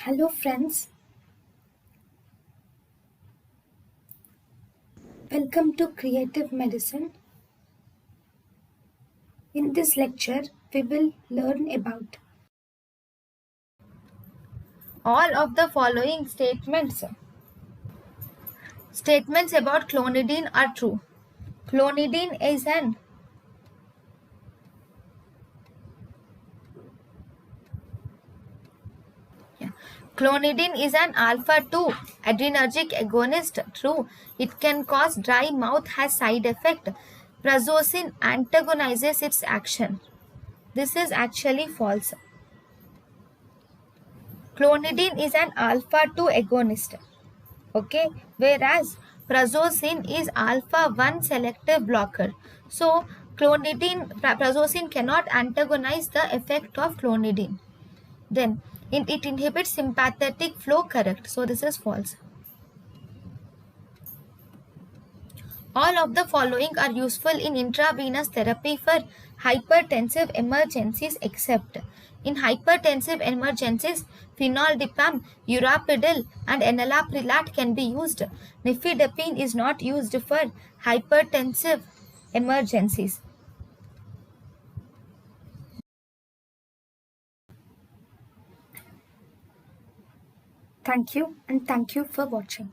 Hello friends, welcome to Creative Medicine. In this lecture, we will learn about All of the following statements about clonidine are true. Clonidine is an Clonidine is an alpha 2 adrenergic agonist. True. It can cause dry mouth, has side effect. Prazosin antagonizes its action. This is actually false. Clonidine is an alpha 2 agonist. Okay, whereas prazosin is alpha 1 selective blocker. So prazosin cannot antagonize the effect of clonidine. Then it inhibits sympathetic flow, correct. So this is false. All of the following are useful in intravenous therapy for hypertensive emergencies except in hypertensive emergencies, phenoldiprem, urapidil and enalaprilat can be used. Nifedipine is not used for hypertensive emergencies. thank you and thank you for watching.